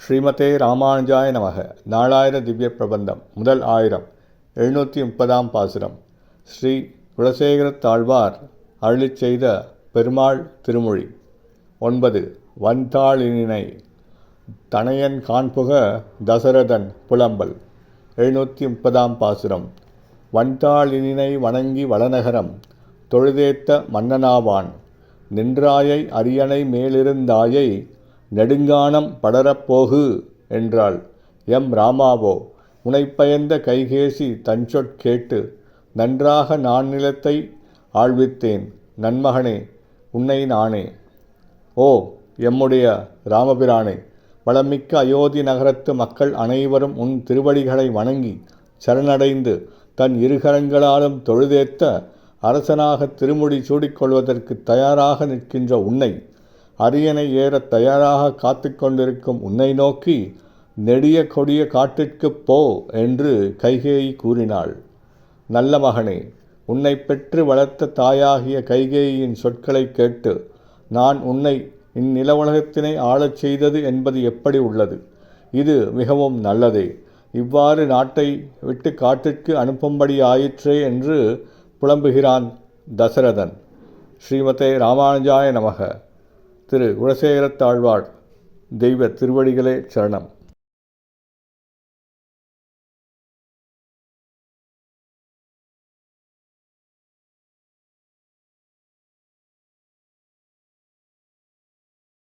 ஸ்ரீமதே ராமானுஜாய நமக. நாலாயிர திவ்ய பிரபந்தம் முதல் ஆயிரம் 730 பாசுரம். ஸ்ரீ குலசேகரத்தாழ்வார் அருளிச் செய்த பெருமாள் திருமொழி. 9. வந்தாளினை தனையன் காண்புக தசரதன் புலம்பல். 730 பாசுரம். வந்தாளினை வணங்கி வளநகரம் தொழுதேத்த மன்னனாவான், நின்றாயை அரியணை மேலிருந்தாயை நெடுங்கானம் படரப்போகு என்றாள். எம் ராமாவோ, உனைப்பயந்த கைகேசி தஞ்சொற் கேட்டு நன்றாக நான் நிலத்தை ஆழ்வித்தேன். நன்மகனே, உன்னை நானே. ஓ எம்முடைய ராமபிரானே, வளமிக்க அயோத்தி நகரத்து மக்கள் அனைவரும் உன் திருவடிகளை வணங்கி சரணடைந்து தன் இருகரங்களாலும் தொழுதேத்த அரசனாக திருமுடி சூடிக்கொள்வதற்கு தயாராக நிற்கின்ற உன்னை, அரியணை ஏற தயாராக காத்து கொண்டிருக்கும் உன்னை நோக்கி நெடிய கொடிய காட்டிற்குப் போ என்று கைகேயி கூறினாள். நல்ல மகனே, உன்னை பெற்று வளர்த்த தாயாகிய கைகேயின் சொற்களை கேட்டு நான் உன்னை இந்நில உலகத்தினை ஆளச் செய்தது என்பது எப்படி உள்ளது? இது மிகவும் நல்லதே. இவ்வாறு நாட்டை விட்டு காட்டிற்கு அனுப்பும்படி ஆயிற்றே என்று புலம்புகிறான் தசரதன். ஸ்ரீமதே ராமானுஜாய நமக. திரு குலசேகரத்தாழ்வார் தெய்வ திருவடிகளே சரணம்.